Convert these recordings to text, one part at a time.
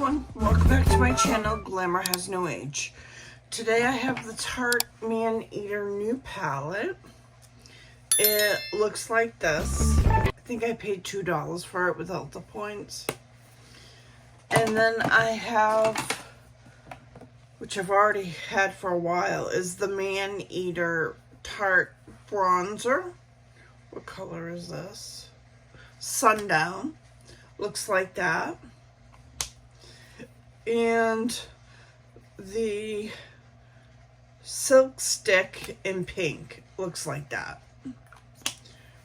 everyone, welcome back to my channel, Glamour Has No Age. Today I have the Tarte Maneater new palette. It looks like this. I think I paid $2 for it without the points. And then I have, which I've already had for a while, is the Maneater Tarte bronzer. What color is this? Sundown. Looks like that. And the silk stick in pink looks like that.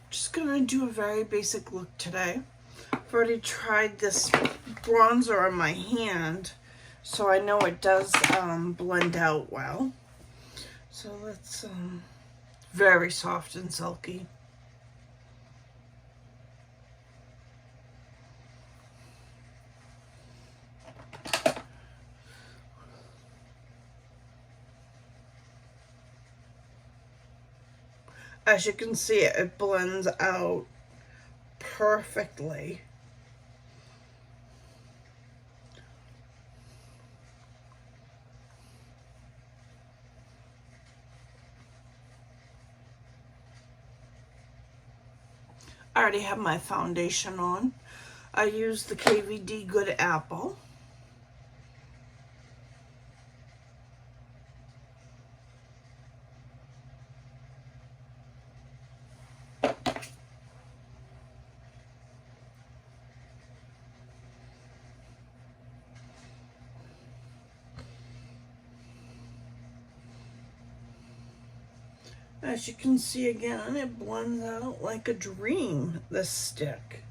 Just gonna do a very basic look today. I've already tried this bronzer on my hand, so I know it does blend out well. So let's very soft and silky. As you can see, it blends out perfectly. I already have my foundation on. I use the KVD Good Apple. As you can see again, it blends out like a dream, this stick.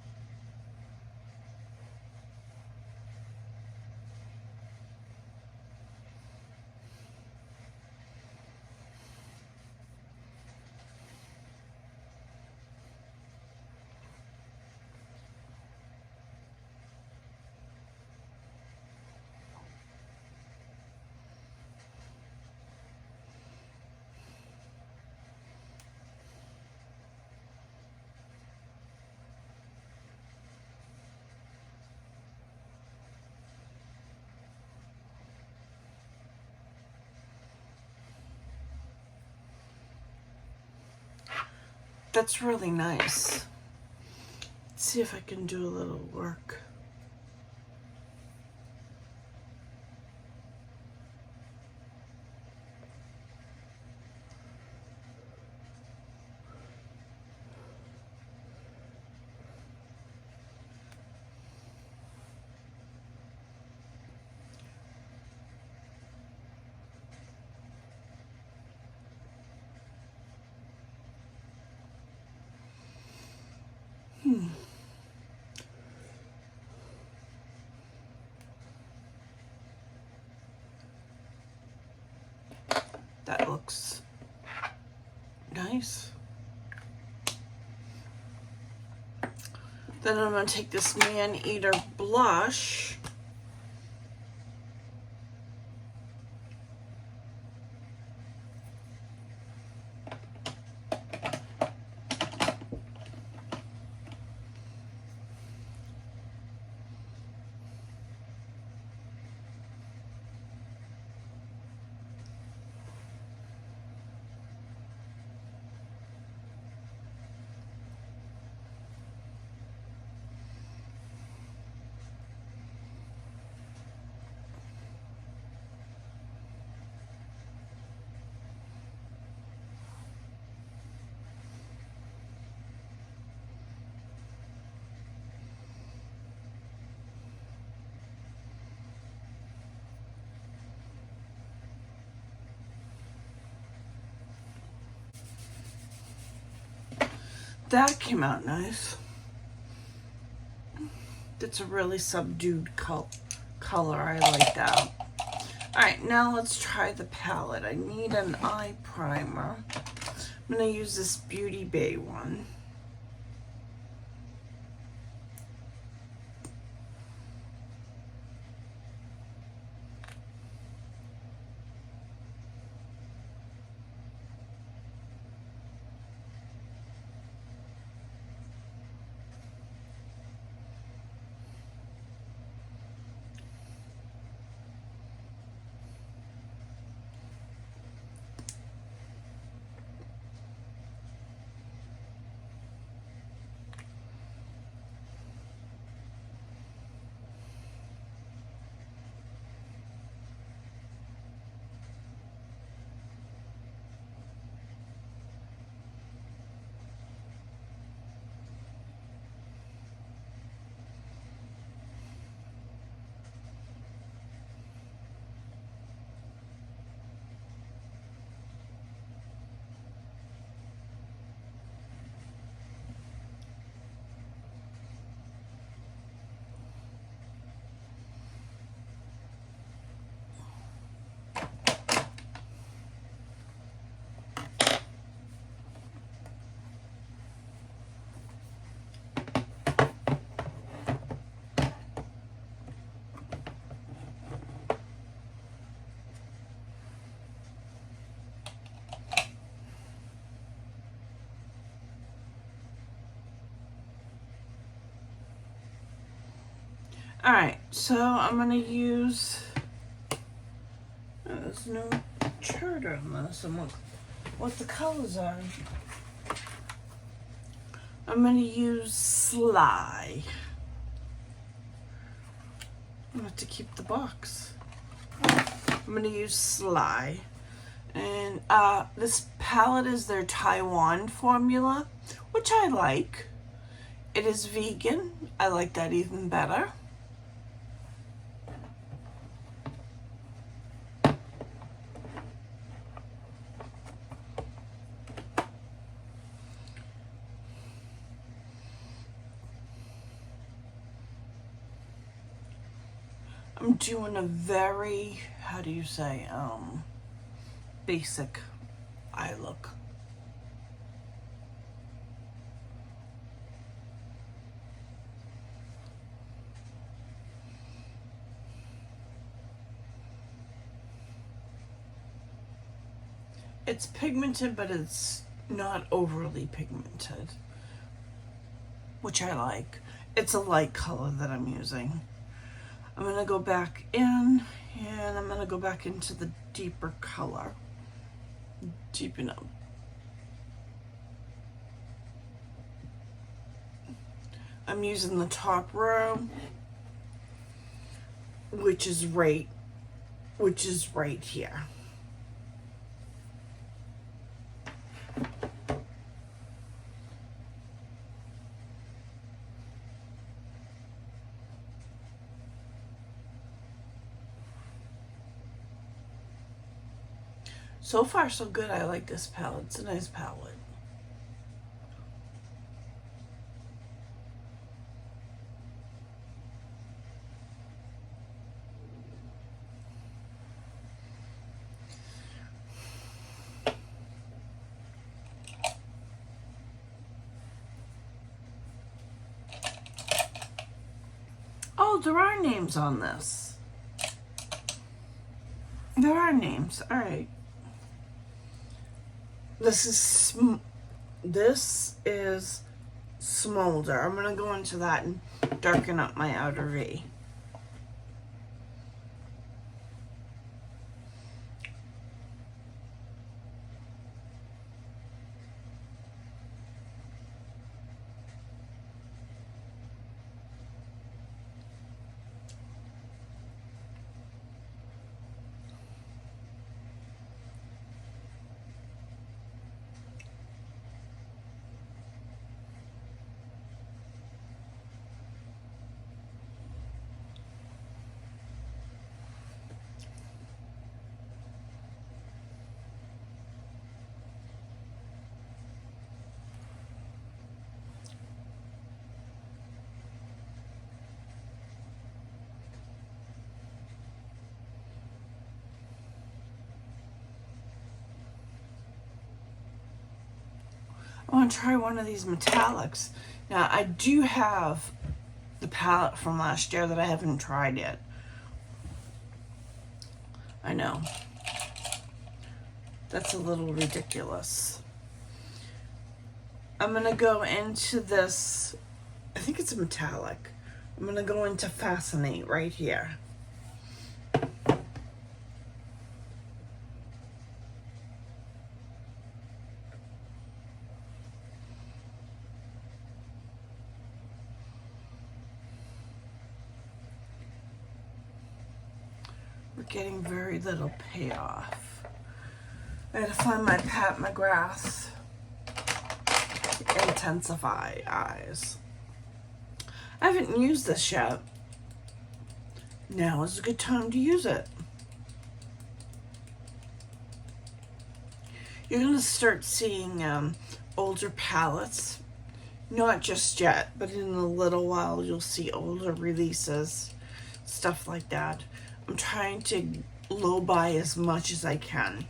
That's really nice. Let's see if I can do a little work. That looks nice. Then I'm going to take this Maneater blush. That came out nice. That's a really subdued color. I like that. Alright, now let's try the palette. I need an eye primer. I'm going to use this Beauty Bay one. Alright, so I'm going to use, there's no chart on this and what the colors are. I'm going to use Sly. I have to keep the box. I'm going to use Sly. And this palette is their Taiwan formula, which I like. It is vegan. I like that even better. I'm doing a very, how do you say, basic eye look. It's pigmented, but it's not overly pigmented, which I like. It's a light color that I'm using. I'm going to go back in, and I'm going to go back into the deeper color. Deepen up. I'm using the top row, which is right here. So far, so good. I like this palette. It's a nice palette. Oh, there are names on this. There are names. All right. This is Smolder. I'm gonna go into that and darken up my outer V. I want to try one of these metallics. Now, I do have the palette from last year that I haven't tried yet. I know. That's a little ridiculous. I'm going to go into this, I think it's a metallic. I'm going to go into Fascinate right here. We're getting very little payoff. I gotta find my Pat McGrath Intensify Eyes. I haven't used this yet. Now is a good time to use it. You're gonna start seeing older palettes. Not just yet, but in a little while you'll see older releases, stuff like that. I'm trying to low buy as much as I can.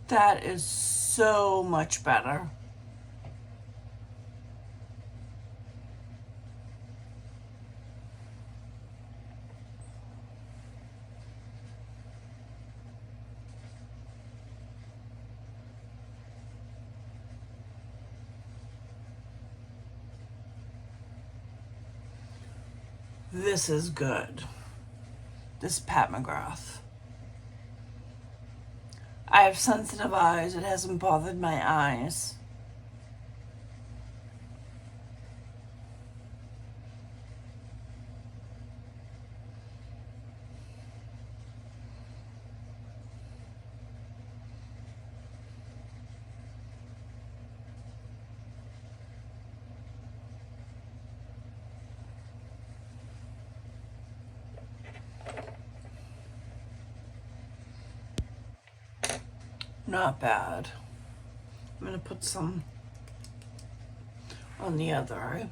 That is so much better. This is good. This Pat McGrath. I have sensitive eyes. It hasn't bothered my eyes. Not bad. I'm going to put some on the other eye.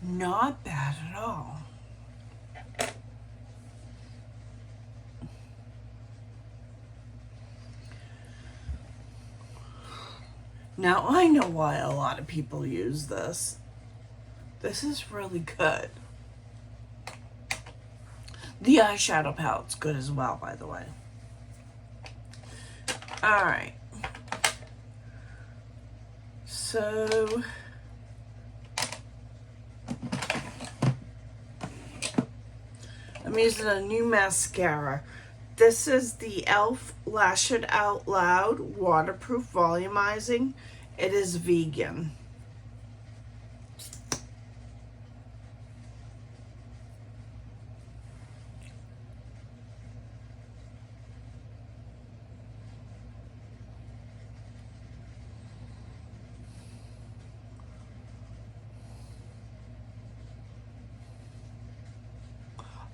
Not bad at all. Now I know why a lot of people use this. This is really good. The eyeshadow palette's good as well, by the way. Alright. So I'm using a new mascara. This is the e.l.f. Lash It Out Loud Waterproof Volumizing. It is vegan.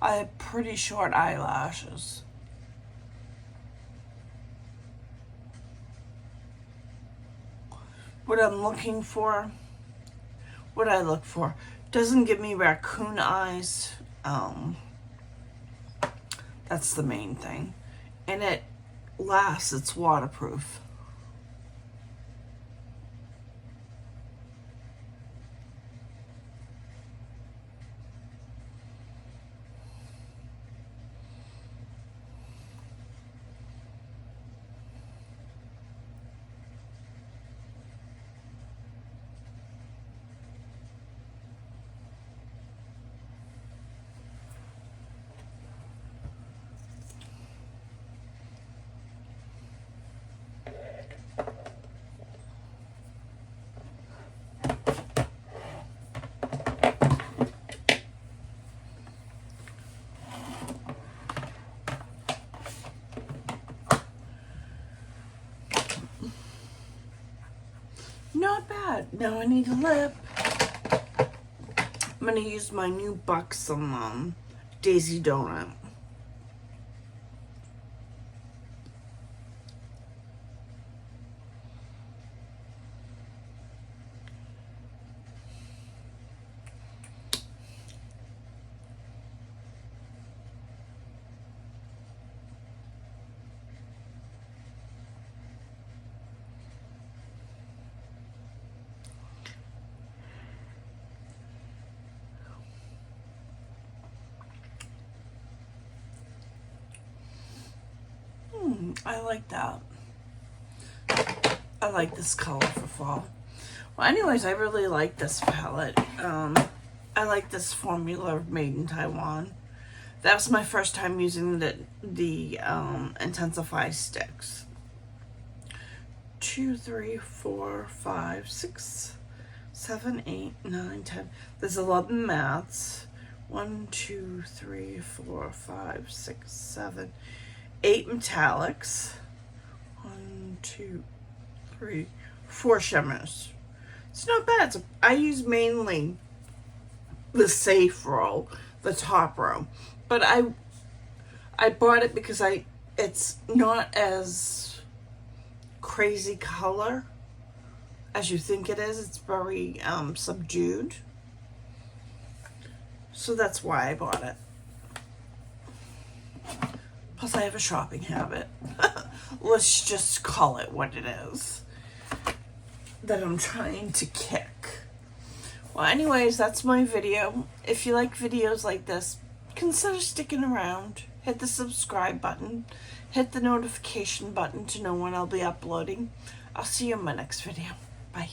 I have pretty short eyelashes. What I'm looking for, what I look for, doesn't give me raccoon eyes. That's the main thing. And it lasts, it's waterproof. Not bad. Now I need a lip. I'm going to use my new Buxom Daisy Donut. I like that. I like this color for fall. Well, anyways, I really like this palette. I like this formula made in Taiwan. That was my first time using the Intensify sticks. 2, 3, 4, 5, 6, 7, 8, 9, 10. There's 11 mattes. 1, 2, 3, 4, 5, 6, 7, 8 metallics. 1, 2, 3, 4 shimmers. It's not bad. I use mainly the safe row, the top row, but I bought it because it's not as crazy color as you think it is. It's very subdued, so that's why I bought it. Plus I have a shopping habit. Let's just call it what it is that I'm trying to kick. Well, anyways, that's my video. If you like videos like this, consider sticking around. Hit the subscribe button. Hit the notification button to know when I'll be uploading. I'll see you in my next video. Bye.